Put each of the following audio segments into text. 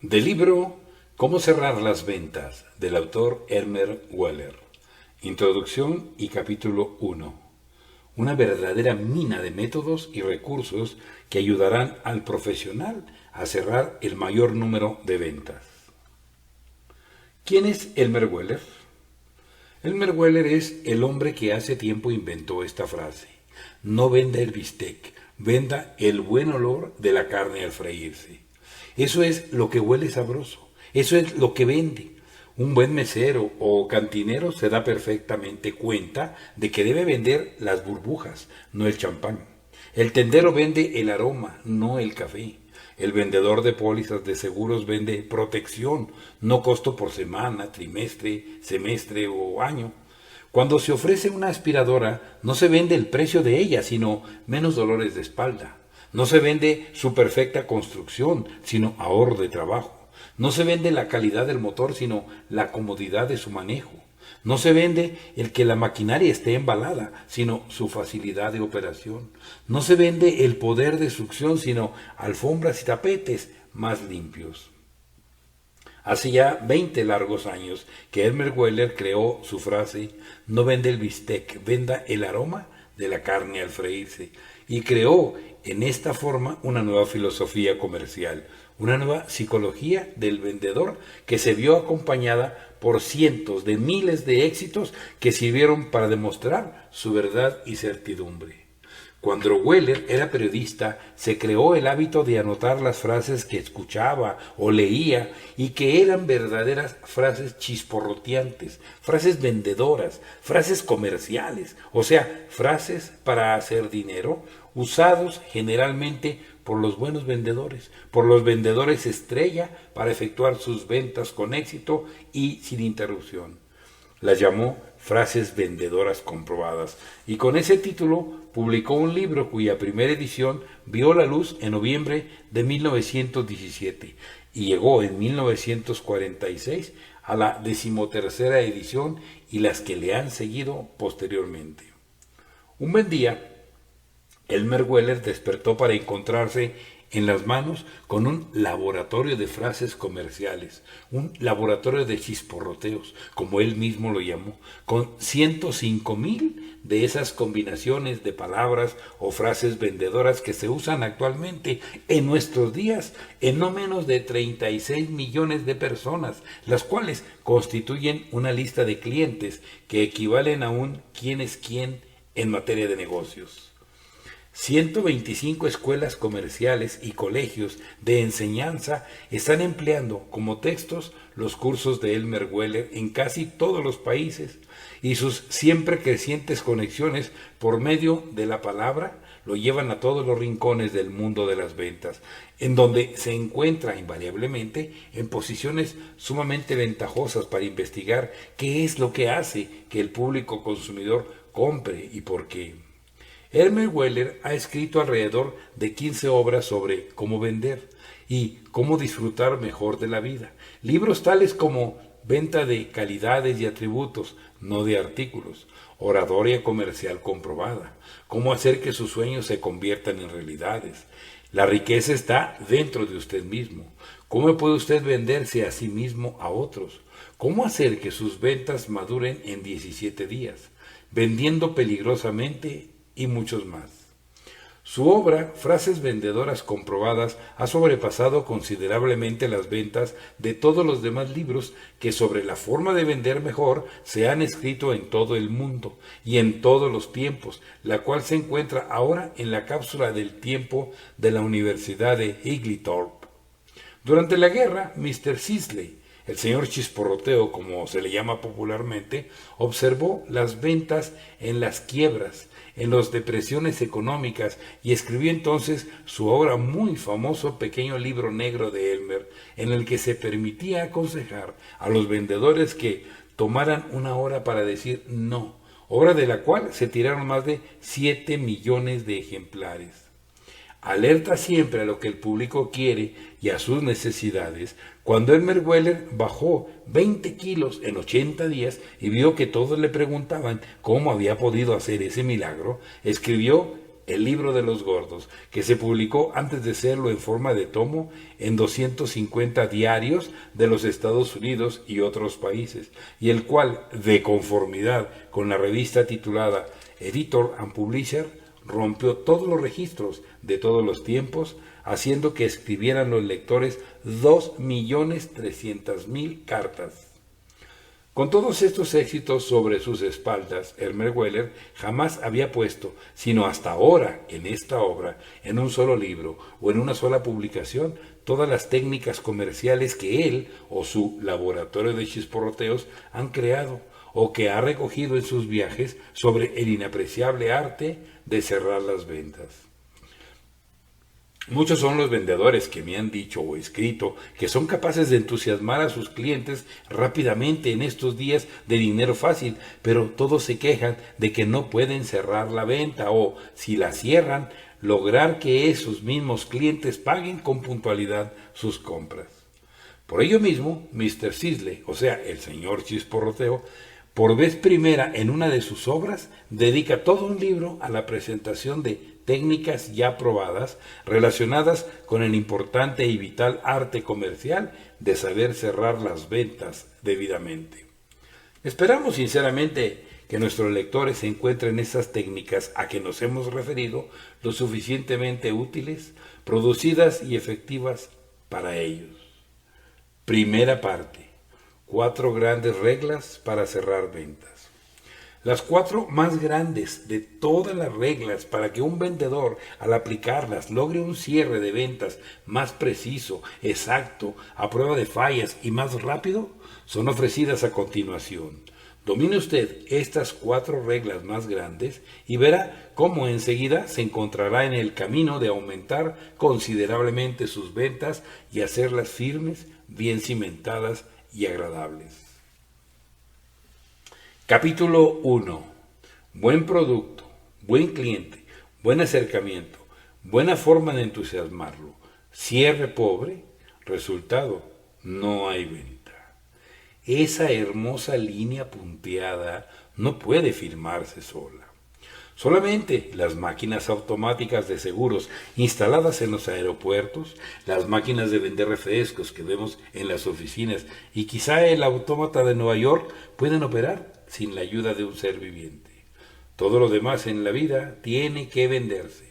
Del libro Cómo cerrar las ventas, del autor Elmer Weller. Introducción y capítulo 1. Una verdadera mina de métodos y recursos que ayudarán al profesional a cerrar el mayor número de ventas. ¿Quién es Elmer Weller? Elmer Weller es el hombre que hace tiempo inventó esta frase: no venda el bistec, venda el buen olor de la carne al freírse. Eso es lo que huele sabroso, eso es lo que vende. Un buen mesero o cantinero se da perfectamente cuenta de que debe vender las burbujas, no el champán. El tendero vende el aroma, no el café. El vendedor de pólizas de seguros vende protección, no costo por semana, trimestre, semestre o año. Cuando se ofrece una aspiradora, no se vende el precio de ella, sino menos dolores de espalda. No se vende su perfecta construcción, sino ahorro de trabajo. No se vende la calidad del motor, sino la comodidad de su manejo. No se vende el que la maquinaria esté embalada, sino su facilidad de operación. No se vende el poder de succión, sino alfombras y tapetes más limpios. Hace ya 20 largos años que Elmer Weller creó su frase: no vende el bistec, venda el aroma de la carne al freírse, y creó en esta forma una nueva filosofía comercial, una nueva psicología del vendedor que se vio acompañada por cientos de miles de éxitos que sirvieron para demostrar su verdad y certidumbre. Cuando Weller era periodista, se creó el hábito de anotar las frases que escuchaba o leía y que eran verdaderas frases chisporroteantes, frases vendedoras, frases comerciales, o sea, frases para hacer dinero, usados generalmente por los buenos vendedores, por los vendedores estrella para efectuar sus ventas con éxito y sin interrupción. Las llamó frases vendedoras comprobadas, y con ese título publicó un libro cuya primera edición vio la luz en noviembre de 1917 y llegó en 1946 a la 13ª edición y las que le han seguido posteriormente. Un buen día, Elmer Weller despertó para encontrarse en las manos con un laboratorio de frases comerciales, un laboratorio de chisporroteos, como él mismo lo llamó, con 105,000 de esas combinaciones de palabras o frases vendedoras que se usan actualmente en nuestros días en no menos de 36 millones de personas, las cuales constituyen una lista de clientes que equivalen a un quién es quién en materia de negocios. 125 escuelas comerciales y colegios de enseñanza están empleando como textos los cursos de Elmer Weller en casi todos los países, y sus siempre crecientes conexiones por medio de la palabra lo llevan a todos los rincones del mundo de las ventas, en donde se encuentra invariablemente en posiciones sumamente ventajosas para investigar qué es lo que hace que el público consumidor compre y por qué. Elmer Weller ha escrito alrededor de 15 obras sobre cómo vender y cómo disfrutar mejor de la vida. Libros tales como Venta de calidades y atributos, no de artículos, Oratoria comercial comprobada, Cómo hacer que sus sueños se conviertan en realidades, La riqueza está dentro de usted mismo, Cómo puede usted venderse a sí mismo a otros, Cómo hacer que sus ventas maduren en 17 días, Vendiendo peligrosamente, y muchos más. Su obra, Frases vendedoras comprobadas, ha sobrepasado considerablemente las ventas de todos los demás libros que sobre la forma de vender mejor se han escrito en todo el mundo y en todos los tiempos, la cual se encuentra ahora en la cápsula del tiempo de la Universidad de Higglethorpe. Durante la guerra, Mr. Sisley, el señor Chisporroteo, como se le llama popularmente, observó las ventas en las quiebras, en las depresiones económicas, y escribió entonces su ahora muy famoso pequeño libro negro de Elmer, en el que se permitía aconsejar a los vendedores que tomaran una hora para decir no, obra de la cual se tiraron más de 7 millones de ejemplares. Alerta siempre a lo que el público quiere y a sus necesidades, cuando Elmer Weller bajó 20 kilos en 80 días y vio que todos le preguntaban cómo había podido hacer ese milagro, escribió El libro de los gordos, que se publicó antes de serlo en forma de tomo en 250 diarios de los Estados Unidos y otros países, y el cual, de conformidad con la revista titulada Editor and Publisher, rompió todos los registros de todos los tiempos, haciendo que escribieran los lectores 2.300.000 cartas. Con todos estos éxitos sobre sus espaldas, Elmer Weller jamás había puesto, sino hasta ahora en esta obra, en un solo libro o en una sola publicación, todas las técnicas comerciales que él o su laboratorio de chisporroteos han creado o que ha recogido en sus viajes sobre el inapreciable arte de cerrar las ventas. Muchos son los vendedores que me han dicho o escrito que son capaces de entusiasmar a sus clientes rápidamente en estos días de dinero fácil, pero todos se quejan de que no pueden cerrar la venta o, si la cierran, lograr que esos mismos clientes paguen con puntualidad sus compras. Por ello mismo, Mr. Sisley, o sea, el señor Chisporroteo, por vez primera en una de sus obras, dedica todo un libro a la presentación de técnicas ya probadas relacionadas con el importante y vital arte comercial de saber cerrar las ventas debidamente. Esperamos sinceramente que nuestros lectores encuentren estas técnicas a que nos hemos referido lo suficientemente útiles, producidas y efectivas para ellos. Primera parte. 4 grandes reglas para cerrar ventas. Las 4 más grandes de todas las reglas para que un vendedor, al aplicarlas, logre un cierre de ventas más preciso, exacto, a prueba de fallas y más rápido, son ofrecidas a continuación. Domine usted estas 4 reglas más grandes y verá cómo enseguida se encontrará en el camino de aumentar considerablemente sus ventas y hacerlas firmes, bien cimentadas y agradables. Capítulo 1. Buen producto, buen cliente, buen acercamiento, buena forma de entusiasmarlo. Cierre pobre, resultado, no hay venta. Esa hermosa línea punteada no puede firmarse sola. Solamente las máquinas automáticas de seguros instaladas en los aeropuertos, las máquinas de vender refrescos que vemos en las oficinas y quizá el autómata de Nueva York pueden operar sin la ayuda de un ser viviente. Todo lo demás en la vida tiene que venderse.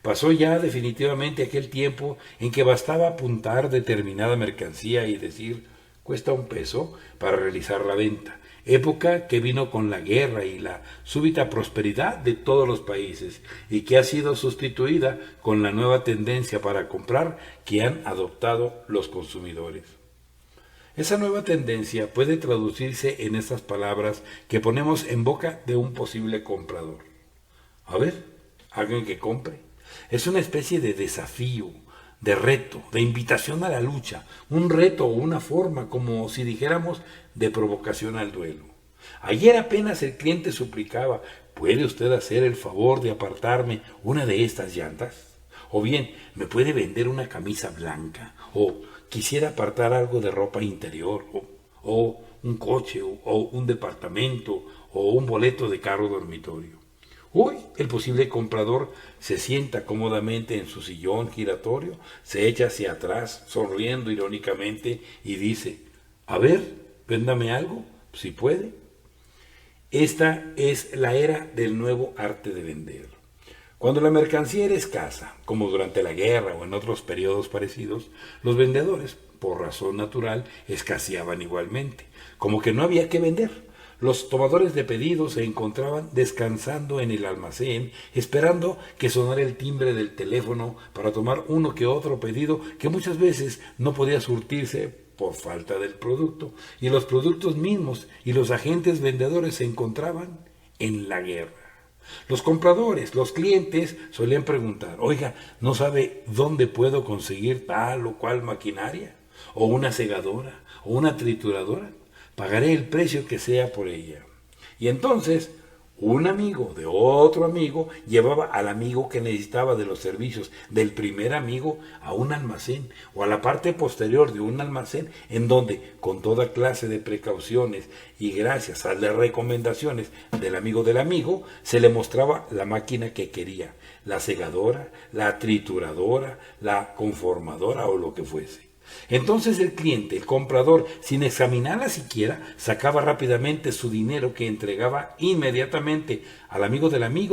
Pasó ya definitivamente aquel tiempo en que bastaba apuntar determinada mercancía y decir cuesta $1 para realizar la venta. Época que vino con la guerra y la súbita prosperidad de todos los países y que ha sido sustituida con la nueva tendencia para comprar que han adoptado los consumidores. Esa nueva tendencia puede traducirse en estas palabras que ponemos en boca de un posible comprador. A ver, alguien que compre. Es una especie de desafío, de reto, de invitación a la lucha, un reto o una forma, como si dijéramos, de provocación al duelo. Ayer apenas el cliente suplicaba, ¿puede usted hacer el favor de apartarme una de estas llantas? O bien, ¿me puede vender una camisa blanca? O quisiera apartar algo de ropa interior, o un coche, o un departamento, o un boleto de carro dormitorio. Hoy el posible comprador se sienta cómodamente en su sillón giratorio, se echa hacia atrás, sonriendo irónicamente, y dice, a ver, véndame algo, si puede. Esta es la era del nuevo arte de vender. Cuando la mercancía era escasa, como durante la guerra o en otros periodos parecidos, los vendedores, por razón natural, escaseaban igualmente, como que no había que vender. Los tomadores de pedidos se encontraban descansando en el almacén, esperando que sonara el timbre del teléfono para tomar uno que otro pedido que muchas veces no podía surtirse por falta del producto, y los productos mismos y los agentes vendedores se encontraban en la guerra. Los compradores, los clientes, solían preguntar, oiga, ¿no sabe dónde puedo conseguir tal o cual maquinaria? ¿O una segadora? ¿O una trituradora? Pagaré el precio que sea por ella. Y entonces, Un amigo de otro amigo llevaba al amigo que necesitaba de los servicios del primer amigo a un almacén o a la parte posterior de un almacén en donde, con toda clase de precauciones y gracias a las recomendaciones del amigo, se le mostraba la máquina que quería, la segadora, la trituradora, la conformadora o lo que fuese. Entonces el cliente, el comprador, sin examinarla siquiera, sacaba rápidamente su dinero que entregaba inmediatamente al amigo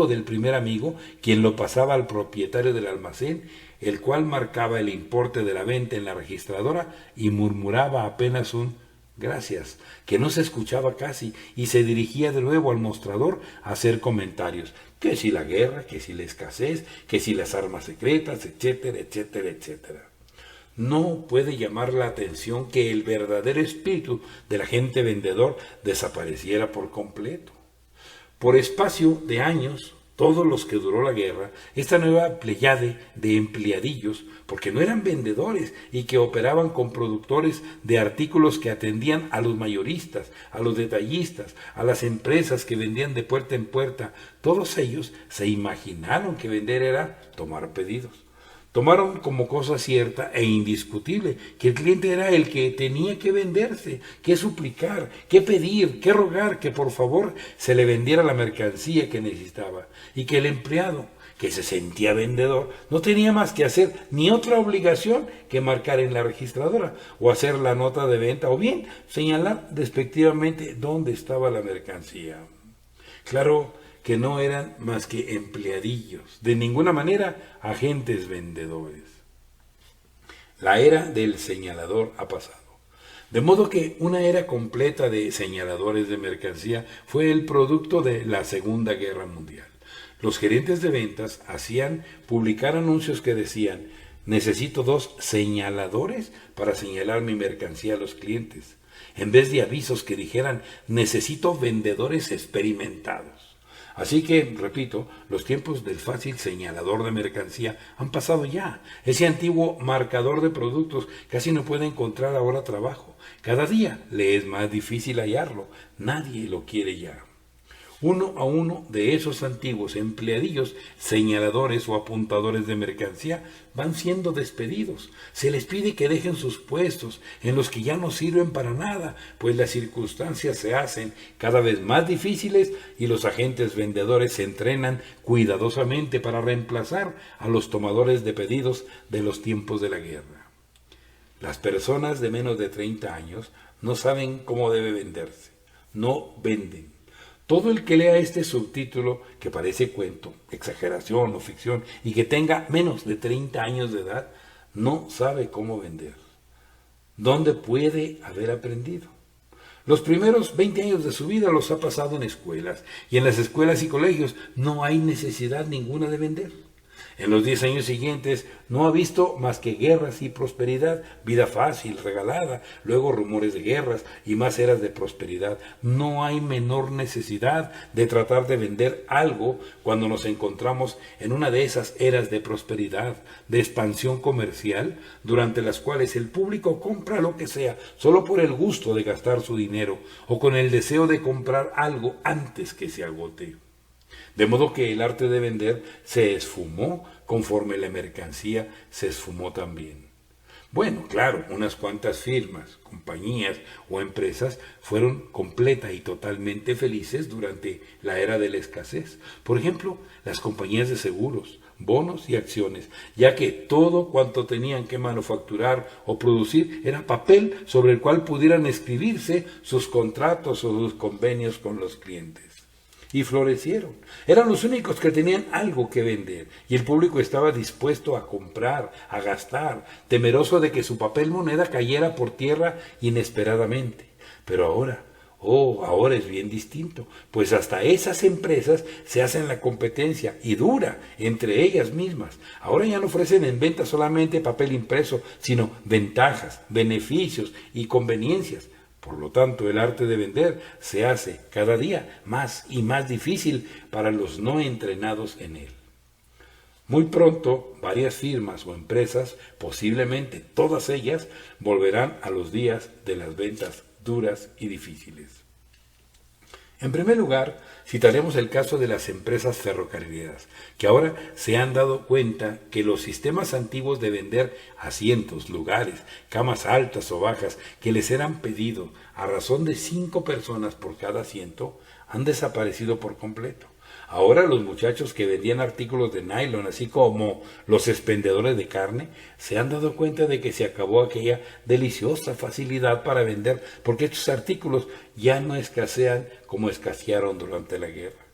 del primer amigo, quien lo pasaba al propietario del almacén, el cual marcaba el importe de la venta en la registradora y murmuraba apenas un gracias, que no se escuchaba casi, y se dirigía de nuevo al mostrador a hacer comentarios, que si la guerra, que si la escasez, que si las armas secretas, etcétera, etcétera, etcétera. No puede llamar la atención que el verdadero espíritu del agente vendedor desapareciera por completo. Por espacio de años, todos los que duró la guerra, esta nueva pléyade de empleadillos, porque no eran vendedores y que operaban con productores de artículos que atendían a los mayoristas, a los detallistas, a las empresas que vendían de puerta en puerta, todos ellos se imaginaron que vender era tomar pedidos. Tomaron como cosa cierta e indiscutible que el cliente era el que tenía que venderse, que suplicar, que pedir, que rogar que por favor se le vendiera la mercancía que necesitaba, y que el empleado, que se sentía vendedor, no tenía más que hacer ni otra obligación que marcar en la registradora o hacer la nota de venta o bien señalar despectivamente dónde estaba la mercancía. Claro que no eran más que empleadillos, de ninguna manera agentes vendedores. La era del señalador ha pasado. De modo que una era completa de señaladores de mercancía fue el producto de la Segunda Guerra Mundial. Los gerentes de ventas hacían publicar anuncios que decían: necesito 2 señaladores para señalar mi mercancía a los clientes, en vez de avisos que dijeran necesito vendedores experimentados. Así que, repito, los tiempos del fácil señalador de mercancía han pasado ya. Ese antiguo marcador de productos casi no puede encontrar ahora trabajo. Cada día le es más difícil hallarlo. Nadie lo quiere ya. Uno a uno de esos antiguos empleadillos, señaladores o apuntadores de mercancía, van siendo despedidos. Se les pide que dejen sus puestos, en los que ya no sirven para nada, pues las circunstancias se hacen cada vez más difíciles y los agentes vendedores se entrenan cuidadosamente para reemplazar a los tomadores de pedidos de los tiempos de la guerra. Las personas de menos de 30 años no saben cómo debe venderse. No venden. Todo el que lea este subtítulo, que parece cuento, exageración o ficción, y que tenga menos de 30 años de edad, no sabe cómo vender. ¿Dónde puede haber aprendido? Los primeros 20 años de su vida los ha pasado en escuelas, y en las escuelas y colegios no hay necesidad ninguna de vender. En los 10 años siguientes no ha visto más que guerras y prosperidad, vida fácil, regalada, luego rumores de guerras y más eras de prosperidad. No hay menor necesidad de tratar de vender algo cuando nos encontramos en una de esas eras de prosperidad, de expansión comercial, durante las cuales el público compra lo que sea, solo por el gusto de gastar su dinero o con el deseo de comprar algo antes que se agote. De modo que el arte de vender se esfumó conforme la mercancía se esfumó también. Bueno, claro, unas cuantas firmas, compañías o empresas fueron completa y totalmente felices durante la era de la escasez. Por ejemplo, las compañías de seguros, bonos y acciones, ya que todo cuanto tenían que manufacturar o producir era papel sobre el cual pudieran escribirse sus contratos o sus convenios con los clientes. Y florecieron. Eran los únicos que tenían algo que vender, y el público estaba dispuesto a comprar, a gastar, temeroso de que su papel moneda cayera por tierra inesperadamente. Pero ahora es bien distinto, pues hasta esas empresas se hacen la competencia, y dura, entre ellas mismas. Ahora ya no ofrecen en venta solamente papel impreso, sino ventajas, beneficios y conveniencias. Por lo tanto, el arte de vender se hace cada día más y más difícil para los no entrenados en él. Muy pronto, varias firmas o empresas, posiblemente todas ellas, volverán a los días de las ventas duras y difíciles. En primer lugar, citaremos el caso de las empresas ferrocarrileras, que ahora se han dado cuenta que los sistemas antiguos de vender asientos, lugares, camas altas o bajas que les eran pedidos a razón de 5 personas por cada asiento han desaparecido por completo. Ahora los muchachos que vendían artículos de nylon, así como los expendedores de carne, se han dado cuenta de que se acabó aquella deliciosa facilidad para vender, porque estos artículos ya no escasean como escasearon durante la guerra.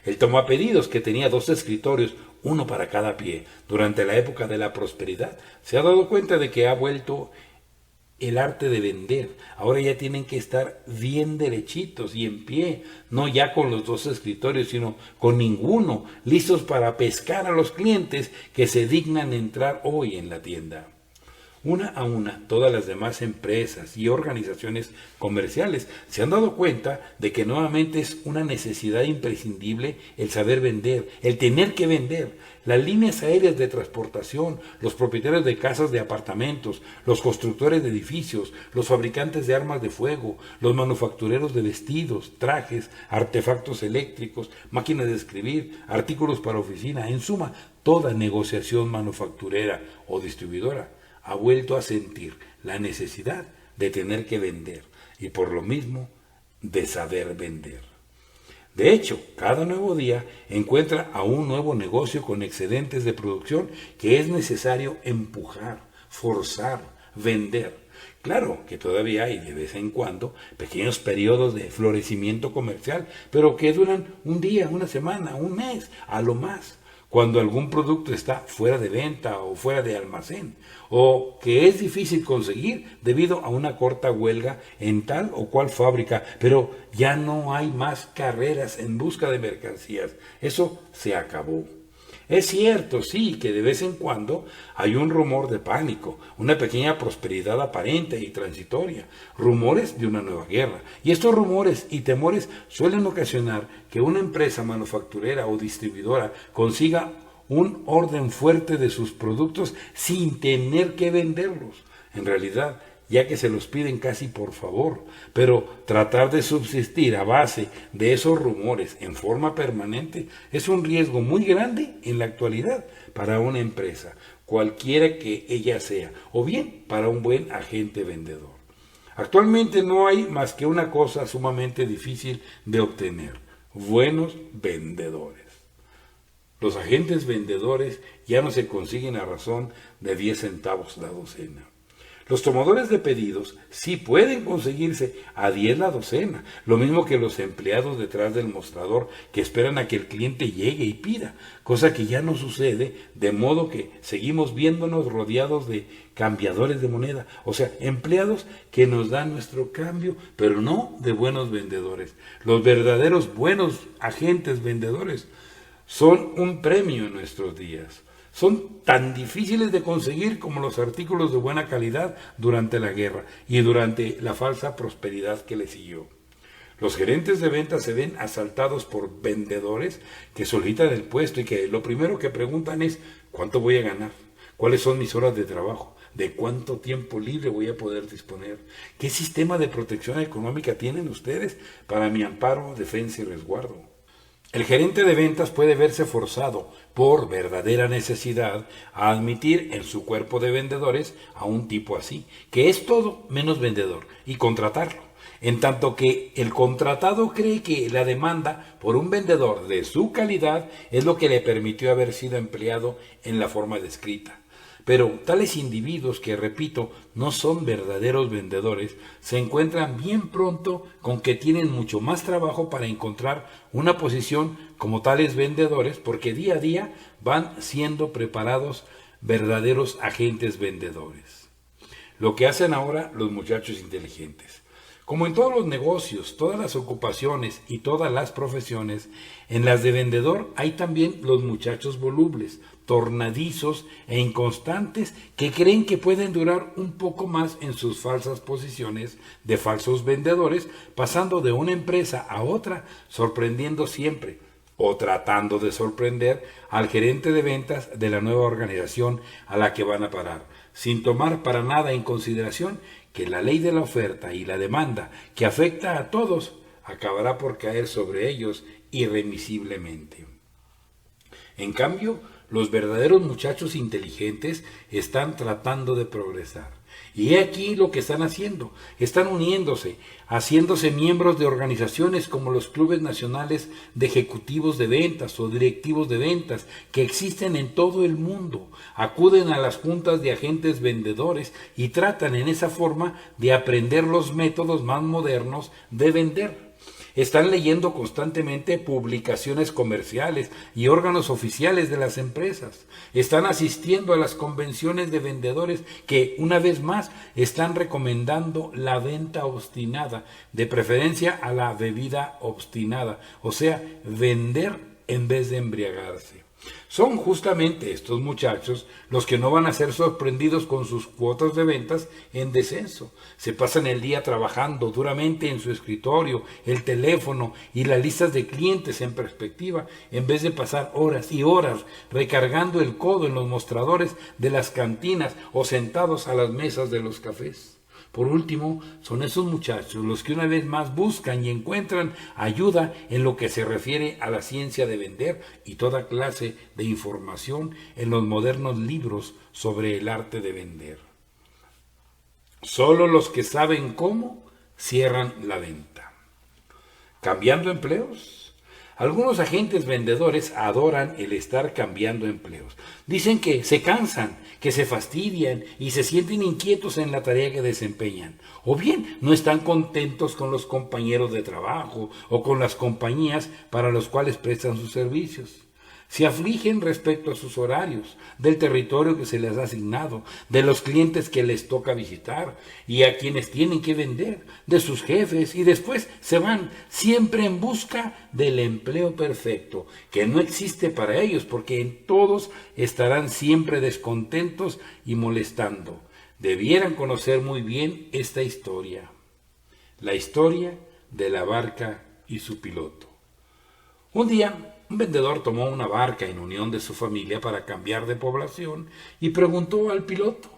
El tomapedidos, que tenía 2 escritorios, uno para cada pie, durante la época de la prosperidad, se ha dado cuenta de que ha vuelto el arte de vender. Ahora ya tienen que estar bien derechitos y en pie, no ya con los 2 escritorios, sino con ninguno, listos para pescar a los clientes que se dignan entrar hoy en la tienda. Una a una, todas las demás empresas y organizaciones comerciales se han dado cuenta de que nuevamente es una necesidad imprescindible el saber vender, el tener que vender. Las líneas aéreas de transportación, los propietarios de casas de apartamentos, los constructores de edificios, los fabricantes de armas de fuego, los manufactureros de vestidos, trajes, artefactos eléctricos, máquinas de escribir, artículos para oficina, en suma, toda negociación manufacturera o distribuidora ha vuelto a sentir la necesidad de tener que vender y por lo mismo de saber vender. De hecho, cada nuevo día encuentra a un nuevo negocio con excedentes de producción que es necesario empujar, forzar, vender. Claro que todavía hay de vez en cuando pequeños periodos de florecimiento comercial, pero que duran un día, una semana, un mes, a lo más, cuando algún producto está fuera de venta o fuera de almacén, o que es difícil conseguir debido a una corta huelga en tal o cual fábrica, pero ya no hay más carreras en busca de mercancías. Eso se acabó. Es cierto, sí, que de vez en cuando hay un rumor de pánico, una pequeña prosperidad aparente y transitoria, rumores de una nueva guerra. Y estos rumores y temores suelen ocasionar que una empresa manufacturera o distribuidora consiga un orden fuerte de sus productos sin tener que venderlos. En realidad, ya que se los piden casi por favor, pero tratar de subsistir a base de esos rumores en forma permanente es un riesgo muy grande en la actualidad para una empresa, cualquiera que ella sea, o bien para un buen agente vendedor. Actualmente no hay más que una cosa sumamente difícil de obtener: buenos vendedores. Los agentes vendedores ya no se consiguen a razón de 10 centavos la docena. Los tomadores de pedidos sí pueden conseguirse a 10 la docena, lo mismo que los empleados detrás del mostrador que esperan a que el cliente llegue y pida, cosa que ya no sucede, de modo que seguimos viéndonos rodeados de cambiadores de moneda, o sea, empleados que nos dan nuestro cambio, pero no de buenos vendedores. Los verdaderos buenos agentes vendedores son un premio en nuestros días. Son tan difíciles de conseguir como los artículos de buena calidad durante la guerra y durante la falsa prosperidad que le siguió. Los gerentes de ventas se ven asaltados por vendedores que solicitan el puesto y que lo primero que preguntan es: ¿cuánto voy a ganar? ¿Cuáles son mis horas de trabajo? ¿De cuánto tiempo libre voy a poder disponer? ¿Qué sistema de protección económica tienen ustedes para mi amparo, defensa y resguardo? El gerente de ventas puede verse forzado, por verdadera necesidad, a admitir en su cuerpo de vendedores a un tipo así, que es todo menos vendedor, y contratarlo, en tanto que el contratado cree que la demanda por un vendedor de su calidad es lo que le permitió haber sido empleado en la forma descrita. Pero tales individuos, que repito, no son verdaderos vendedores, se encuentran bien pronto con que tienen mucho más trabajo para encontrar una posición como tales vendedores, porque día a día van siendo preparados verdaderos agentes vendedores. Lo que hacen ahora los muchachos inteligentes. Como en todos los negocios, todas las ocupaciones y todas las profesiones, en las de vendedor hay también los muchachos volubles, tornadizos e inconstantes que creen que pueden durar un poco más en sus falsas posiciones de falsos vendedores, pasando de una empresa a otra, sorprendiendo siempre o tratando de sorprender al gerente de ventas de la nueva organización a la que van a parar, sin tomar para nada en consideración que la ley de la oferta y la demanda, que afecta a todos, acabará por caer sobre ellos irremisiblemente. En cambio, los verdaderos muchachos inteligentes están tratando de progresar. Y he aquí lo que están haciendo. Están uniéndose, haciéndose miembros de organizaciones como los clubes nacionales de ejecutivos de ventas o directivos de ventas que existen en todo el mundo. Acuden a las juntas de agentes vendedores y tratan en esa forma de aprender los métodos más modernos de vender. Están leyendo constantemente publicaciones comerciales y órganos oficiales de las empresas. Están asistiendo a las convenciones de vendedores que, una vez más, están recomendando la venta obstinada, de preferencia a la bebida obstinada, o sea, vender en vez de embriagarse. Son justamente estos muchachos los que no van a ser sorprendidos con sus cuotas de ventas en descenso. Se pasan el día trabajando duramente en su escritorio, el teléfono y las listas de clientes en perspectiva, en vez de pasar horas y horas recargando el codo en los mostradores de las cantinas o sentados a las mesas de los cafés. Por último, son esos muchachos los que una vez más buscan y encuentran ayuda en lo que se refiere a la ciencia de vender y toda clase de información en los modernos libros sobre el arte de vender. Solo los que saben cómo cierran la venta. ¿Cambiando empleos? Algunos agentes vendedores adoran el estar cambiando empleos. Dicen que se cansan, que se fastidian y se sienten inquietos en la tarea que desempeñan. O bien no están contentos con los compañeros de trabajo o con las compañías para los cuales prestan sus servicios. Se afligen respecto a sus horarios, del territorio que se les ha asignado, de los clientes que les toca visitar y a quienes tienen que vender, de sus jefes, y después se van siempre en busca del empleo perfecto, que no existe para ellos porque en todos estarán siempre descontentos y molestando. Debieran conocer muy bien esta historia, la historia de la barca y su piloto. Un día, un vendedor tomó una barca en unión de su familia para cambiar de población y preguntó al piloto: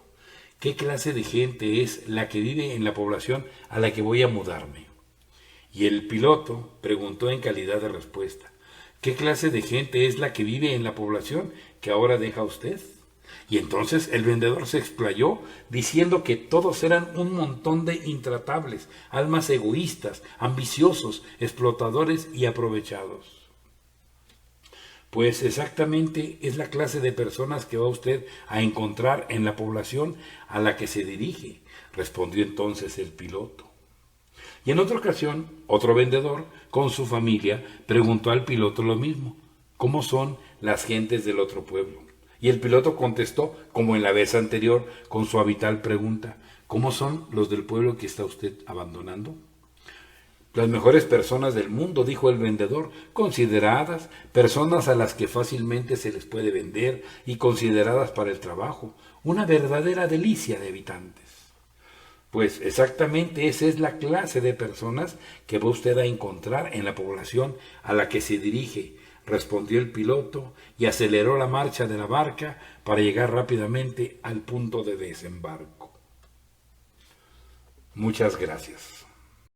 ¿qué clase de gente es la que vive en la población a la que voy a mudarme? Y el piloto preguntó en calidad de respuesta: ¿qué clase de gente es la que vive en la población que ahora deja usted? Y entonces el vendedor se explayó diciendo que todos eran un montón de intratables, almas egoístas, ambiciosos, explotadores y aprovechados. Pues exactamente es la clase de personas que va usted a encontrar en la población a la que se dirige, respondió entonces el piloto. Y en otra ocasión, otro vendedor, con su familia, preguntó al piloto lo mismo: ¿cómo son las gentes del otro pueblo? Y el piloto contestó, como en la vez anterior, con su habitual pregunta: ¿cómo son los del pueblo que está usted abandonando? Las mejores personas del mundo, dijo el vendedor, consideradas, personas a las que fácilmente se les puede vender y consideradas para el trabajo, una verdadera delicia de habitantes. Pues exactamente esa es la clase de personas que va usted a encontrar en la población a la que se dirige, respondió el piloto y aceleró la marcha de la barca para llegar rápidamente al punto de desembarco. Muchas gracias.